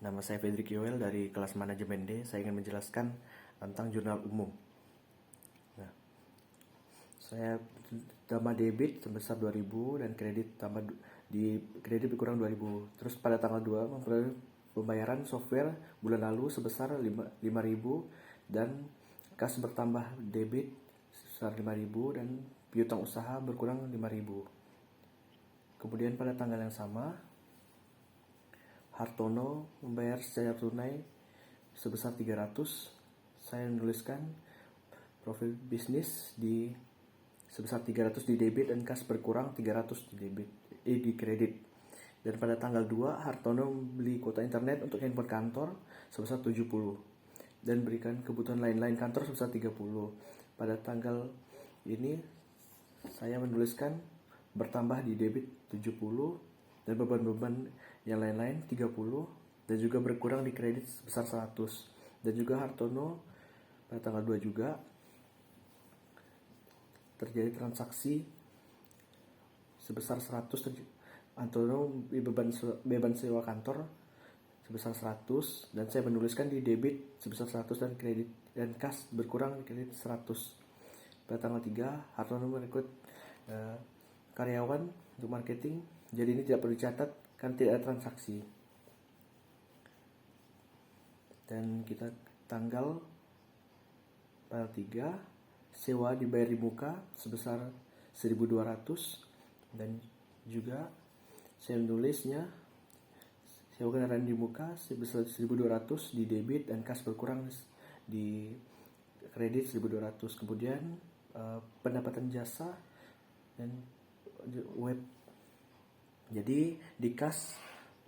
Nama saya Fedrik Yoel dari kelas manajemen D. Saya ingin menjelaskan tentang jurnal umum. Nah, saya tambah debit sebesar 2000 dan kredit tambah di kredit berkurang 2000. Terus pada tanggal 2 memperoleh pembayaran software bulan lalu sebesar 5000 dan kas bertambah debit sebesar 5000 dan piutang usaha berkurang 5000. Kemudian pada tanggal yang sama Hartono membayar secara tunai sebesar 300. Saya menuliskan profil bisnis di sebesar 300 di debit dan kas berkurang 300 di kredit. Dan pada tanggal 2 Hartono membeli kuota internet untuk handphone kantor sebesar 70 dan berikan kebutuhan lain-lain kantor sebesar 30. Pada tanggal ini saya menuliskan bertambah di debit 70 dan beban-beban yang lain-lain 30 dan juga berkurang di kredit sebesar 100. Dan juga Hartono pada tanggal 2 juga terjadi transaksi sebesar 100. Hartono beban sewa kantor sebesar 100 dan saya menuliskan di debit sebesar 100 dan kredit dan kas berkurang di kredit 100. Pada tanggal 3 Hartono merekrut karyawan untuk marketing, jadi ini tidak perlu dicatat kan tidak ada transaksi. Dan kita tanggal 3 sewa dibayar di muka sebesar 1200 dan juga saya menulisnya sewa kendaraan di muka sebesar 1200 di debit dan kas berkurang di kredit 1200. Kemudian pendapatan jasa dan web, jadi di kas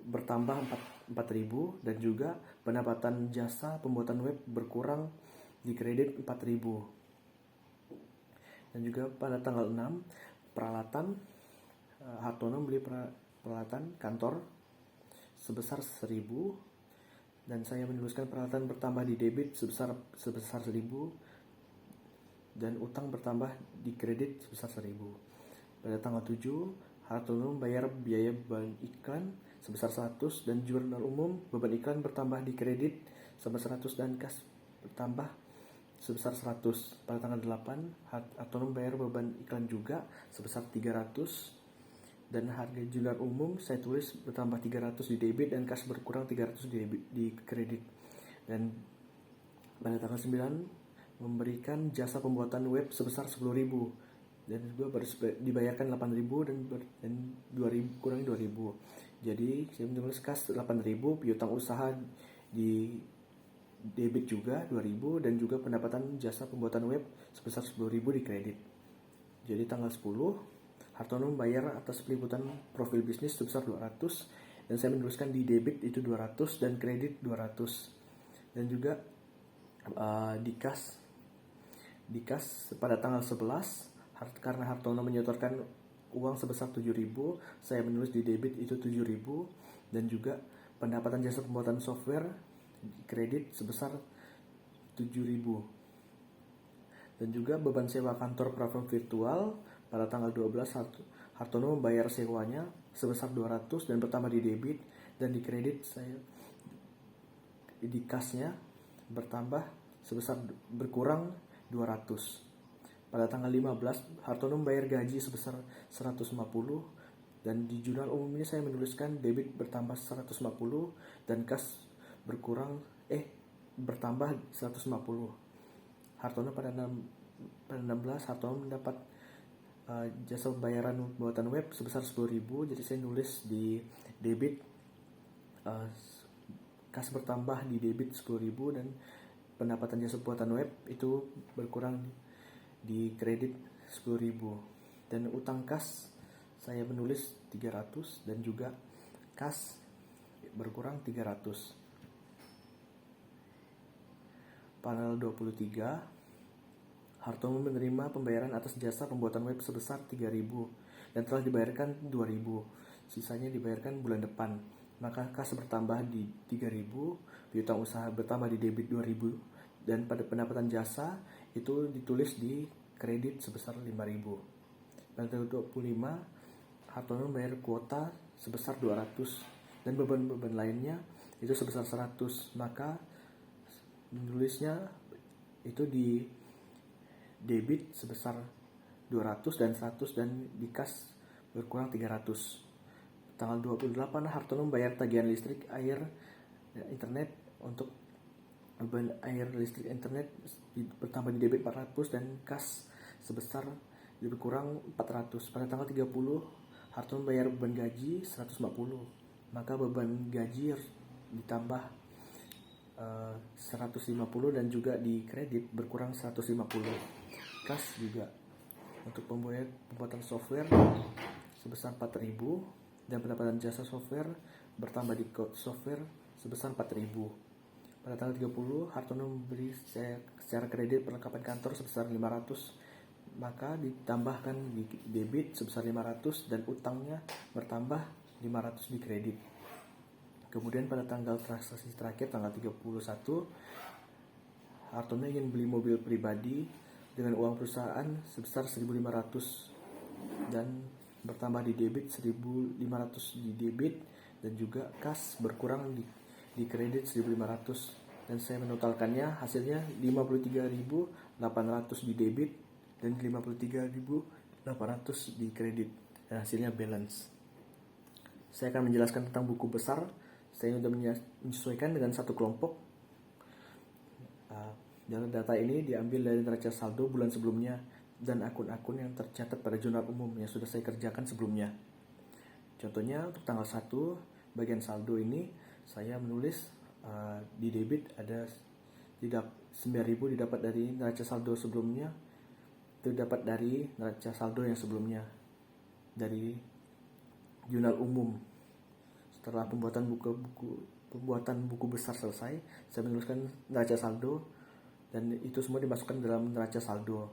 bertambah 4000 dan juga pendapatan jasa pembuatan web berkurang di kredit 4000. Dan juga pada tanggal 6 peralatan Hartono beli peralatan kantor sebesar 1000 dan saya menuliskan peralatan bertambah di debit sebesar 1000 dan utang bertambah di kredit sebesar 1000. Pada tanggal 7 Hartono membayar biaya beban iklan sebesar 100 dan jurnal umum beban iklan bertambah di kredit sebesar 100 dan kas bertambah sebesar 100. Pada tanggal 8 Hartono membayar beban iklan juga sebesar 300 dan harga jurnal umum saya tulis bertambah 300 di debit dan kas berkurang 300 di kredit. Dan pada tanggal 9 memberikan jasa pembuatan web sebesar 10.000 dan juga dibayarkan 8.000 dan 2.000 kurangi 2.000. Jadi saya menulis kas 8.000, piutang usaha di debit juga 2.000 dan juga pendapatan jasa pembuatan web sebesar 10.000 di kredit. Jadi tanggal 10 Hartono membayar atas peliputan profil bisnis sebesar 200 dan saya menuliskan di debit itu 200 dan kredit 200. Dan juga di kas pada tanggal 11 karena Hartono menyetorkan uang sebesar 7.000, saya menulis di debit itu 7.000 dan juga pendapatan jasa pembuatan software di kredit sebesar 7.000. Dan juga beban sewa kantor platform virtual pada tanggal 12 Hartono membayar sewanya sebesar 200 dan bertambah di debit dan di kredit saya di kasnya bertambah sebesar berkurang 200. Pada tanggal 15 Hartono membayar gaji sebesar 150 dan di jurnal umum ini saya menuliskan debit bertambah 150 dan kas bertambah 150. Hartono pada 16 Hartono mendapat jasa pembayaran pembuatan web sebesar 10.000, jadi saya nulis di debit kas bertambah di debit 10.000 dan pendapatan jasa pembuatan web itu berkurang di kredit 10.000. Dan utang kas saya menulis 300 dan juga kas berkurang 300. Tanggal 23 Hartono menerima pembayaran atas jasa pembuatan web sebesar 3.000 dan telah dibayarkan 2.000. Sisanya dibayarkan bulan depan. Maka kas bertambah di 3.000, piutang usaha bertambah di debit 2.000 dan pada pendapatan jasa itu ditulis di kredit sebesar 5.000. Pada tanggal 25 Hartono membayar kuota sebesar 200 dan beban-beban lainnya itu sebesar 100, maka menulisnya itu di debit sebesar 200 dan 100 dan di kas berkurang 300. Tanggal 28 Hartono membayar tagihan listrik, air, dan internet. Untuk beban air, listrik, internet bertambah di debit 400 dan kas sebesar berkurang 400. Pada tanggal 30 Hartono membayar beban gaji 150, maka beban gaji harus ditambah 150 dan juga di kredit berkurang 150. Kas juga untuk pembuatan software sebesar 4.000 dan pendapatan jasa software bertambah di code software sebesar 4.000. Pada tanggal 30 Hartono memberi secara kredit perlengkapan kantor sebesar 500, maka ditambahkan di debit sebesar 500 dan utangnya bertambah 500 di kredit. Kemudian pada tanggal transaksi terakhir tanggal 31 Hartono ingin beli mobil pribadi dengan uang perusahaan sebesar 1.500 dan bertambah di debit 1.500 di debit dan juga kas berkurang di kredit 1.500, dan saya menotalkannya hasilnya 53.800 di debit dan 53.800 di kredit, dan hasilnya balance. Saya akan menjelaskan tentang buku besar. Saya sudah menyesuaikan dengan satu kelompok. Data ini diambil dari neraca saldo bulan sebelumnya dan akun-akun yang tercatat pada jurnal umum yang sudah saya kerjakan sebelumnya. Contohnya untuk tanggal 1 bagian saldo ini saya menulis di debit ada 9.000 didapat dari neraca saldo sebelumnya, itu dapat dari neraca saldo yang sebelumnya dari jurnal umum. Setelah pembuatan buku besar selesai, saya menuliskan neraca saldo dan itu semua dimasukkan dalam neraca saldo.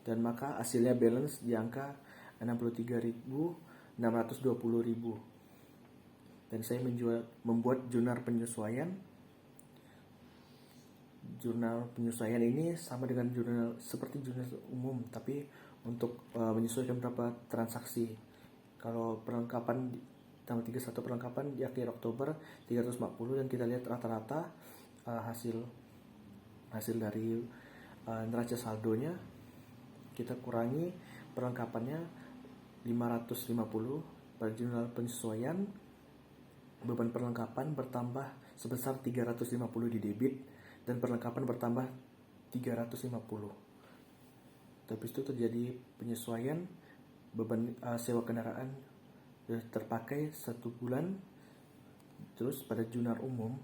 Dan maka hasilnya balance di angka 63.620.000. Dan saya membuat jurnal penyesuaian. Jurnal penyesuaian ini sama dengan jurnal seperti jurnal umum, tapi untuk menyesuaikan berapa transaksi. Kalau perlengkapan tanggal 31 perlengkapan di akhir Oktober 350, dan kita lihat rata-rata hasil dari neraca saldonya, kita kurangi perlengkapannya 550. Pada jurnal penyesuaian beban perlengkapan bertambah sebesar 350 di debit dan perlengkapan bertambah 350. Tapi itu terjadi penyesuaian beban sewa kendaraan sudah terpakai 1 bulan. Terus pada jurnal umum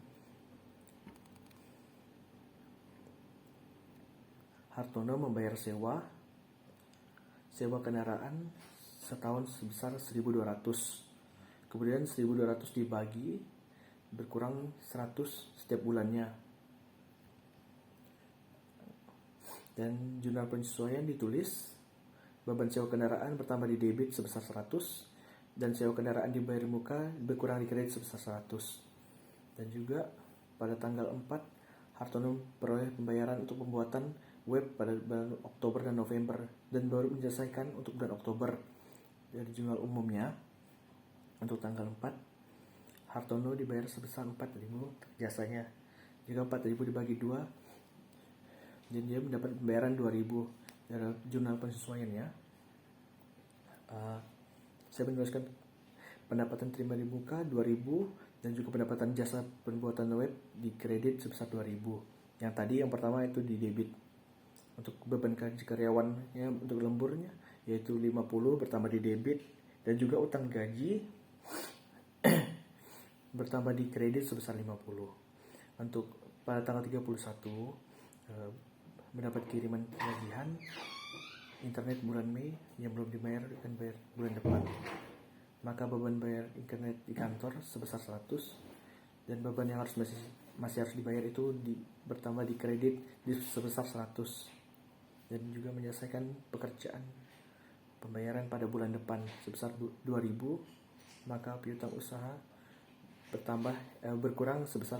Hartono membayar sewa kendaraan setahun sebesar 1.200. Kemudian 1.200 dibagi berkurang 100 setiap bulannya. Dan jurnal penyesuaian ditulis beban sewa kendaraan bertambah di debit sebesar 100 dan sewa kendaraan dibayar muka berkurang di kredit sebesar 100. Dan juga pada tanggal 4 Hartono memperoleh pembayaran untuk pembuatan web pada bulan Oktober dan November dan baru menyelesaikan untuk bulan Oktober. Dari jurnal umumnya untuk tanggal 4 Hartono dibayar sebesar 4.000 jasanya. Jika 4.000 dibagi 2, jadi dia mendapat pembayaran 2.000. Dari jurnal penyesuaiannya saya menuliskan pendapatan terima di muka 2.000 dan juga pendapatan jasa pembuatan web di kredit sebesar 2.000. Yang tadi yang pertama itu di debit. Untuk beban gaji karyawannya untuk lemburnya yaitu 50 bertambah di debit dan juga utang gaji bertambah di kredit sebesar 50. Untuk pada tanggal 31 mendapat kiriman tagihan internet bulan Mei yang belum dibayar akan bayar bulan depan. Maka beban bayar internet di kantor sebesar 100 dan beban yang masih harus dibayar itu bertambah di kredit sebesar 100. Dan juga menyelesaikan pekerjaan pembayaran pada bulan depan sebesar 2.000, maka piutang usaha berkurang sebesar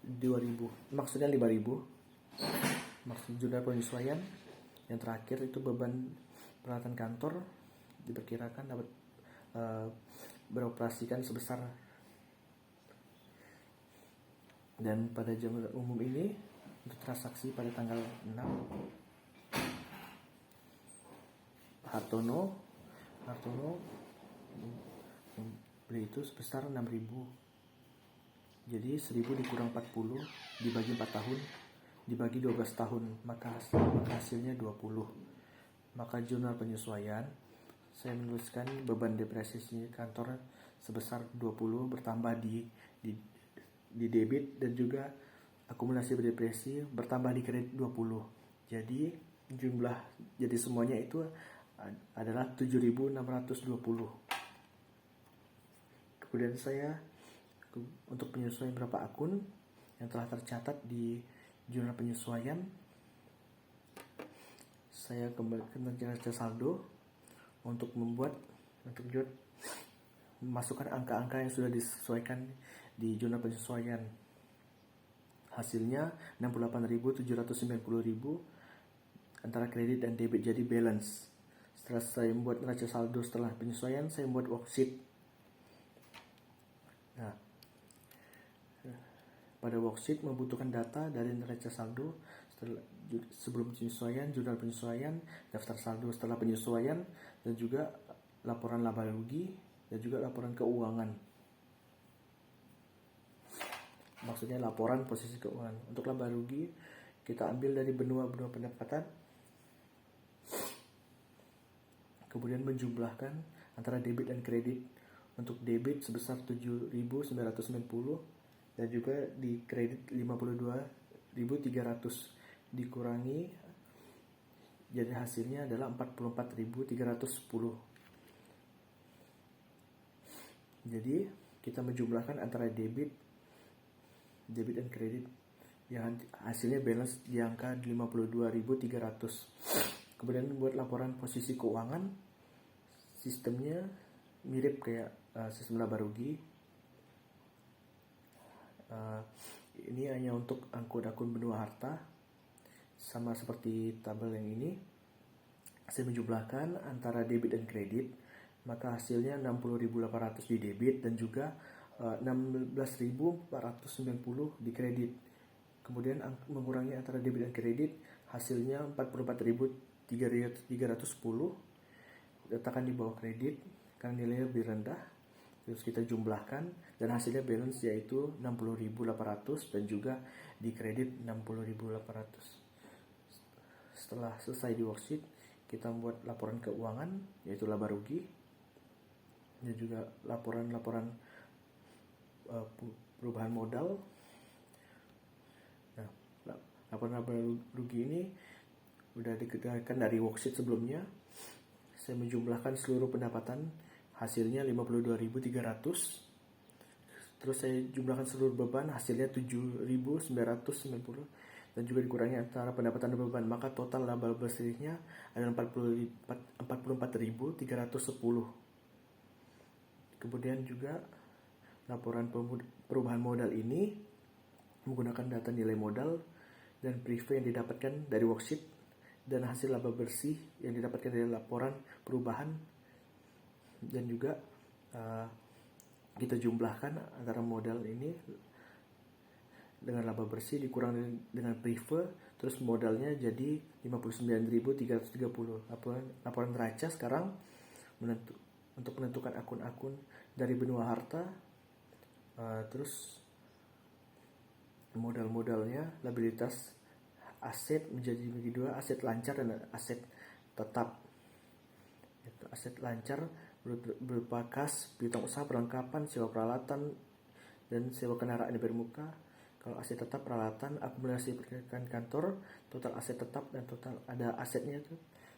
2.000, maksudnya 5.000. Maksud jurnal penyesuaian yang terakhir itu beban peralatan kantor diperkirakan dapat beroperasikan sebesar Dan pada jam umum ini untuk transaksi pada tanggal 6, Hartono beli itu sebesar 6.000. Jadi 1.000 dikurang 40 dibagi 4 tahun dibagi 12 tahun, maka hasilnya 20. Maka jurnal penyesuaian saya menuliskan beban depresiasi kantor sebesar 20 bertambah di debit, dan juga akumulasi depresi bertambah di kredit 20. Jadi semuanya itu adalah 7.620. Kemudian saya untuk penyesuaian berapa akun yang telah tercatat di jurnal penyesuaian, saya kembali ke neraca saldo untuk memasukkan angka-angka yang sudah disesuaikan di jurnal penyesuaian. Hasilnya 68.790.000 antara kredit dan debit, jadi balance. Setelah saya membuat neraca saldo setelah penyesuaian, saya membuat worksheet. Nah, pada worksheet membutuhkan data dari neraca saldo sebelum penyesuaian, jurnal penyesuaian, daftar saldo setelah penyesuaian, dan juga laporan laba rugi, dan juga laporan keuangan. Maksudnya laporan posisi keuangan. Untuk laba rugi kita ambil dari benua pendapatan, kemudian menjumlahkan antara debit dan kredit. Untuk debit sebesar 7.990 dan juga di kredit 52.300 dikurangi, jadi hasilnya adalah 44.310. Jadi kita menjumlahkan antara debit dan kredit yang hasilnya balance di angka 52.300. Kemudian buat laporan posisi keuangan, sistemnya mirip kayak sistem laba rugi. Ini hanya untuk akun benua harta, sama seperti tabel yang ini. Saya menjumlahkan antara debit dan kredit, maka hasilnya 60.800 di debit dan juga 16.490 di kredit. Kemudian mengurangi antara debit dan kredit, hasilnya 44.310. Letakkan di bawah kredit karena nilainya lebih rendah. Terus kita jumlahkan dan hasilnya balance yaitu 60.800 dan juga di kredit 60.800. Setelah selesai di worksheet, kita membuat laporan keuangan yaitu laba rugi dan juga laporan perubahan modal. Nah, laporan laba rugi ini udah dikeluarkan dari worksheet sebelumnya. Saya menjumlahkan seluruh pendapatan, hasilnya 52.300. Terus saya jumlahkan seluruh beban, hasilnya 7.990 dan juga dikurangi antara pendapatan dan beban, maka total laba bersihnya adalah 44.310. Kemudian juga laporan perubahan modal ini menggunakan data nilai modal dan preview yang didapatkan dari worksheet dan hasil laba bersih yang didapatkan dari laporan perubahan, dan juga kita jumlahkan antara modal ini dengan laba bersih dikurang dengan preview, terus modalnya jadi 59.330. Laporan neraca sekarang untuk menentukan akun-akun dari benua harta, terus modal-modalnya, labilitas aset menjadi dua, aset lancar dan aset tetap. Aset lancar berupa kas, piutang usaha, perlengkapan, sewa peralatan, dan sewa kendaraan di bermuka. Kalau aset tetap peralatan, akumulasi pergerakan kantor, total aset tetap dan total ada asetnya itu.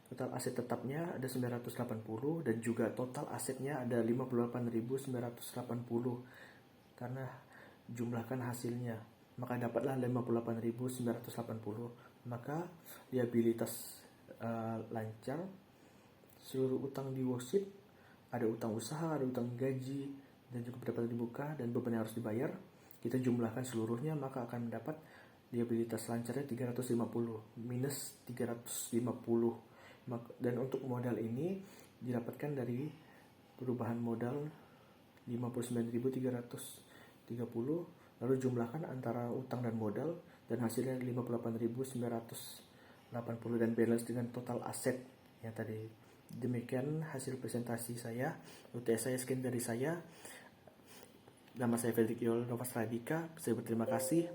Total aset tetapnya ada 980 dan juga total asetnya ada 58.980 karena jumlahkan hasilnya. Maka dapatlah 58.980. Maka liabilitas lancar. Seluruh utang di worksheet, ada utang usaha, ada utang gaji, dan juga pendapatan dibuka dan beban yang harus dibayar. Kita jumlahkan seluruhnya, maka akan mendapat liabilitas lancarnya 350 minus 350. Dan untuk modal ini didapatkan dari perubahan modal 59.330 lalu jumlahkan antara utang dan modal, dan hasilnya 58.980 dan balance dengan total aset yang tadi. Demikian hasil presentasi saya. UTS saya sekian dari saya. Nama saya Fredrik Yol Novas Radika. Saya berterima kasih.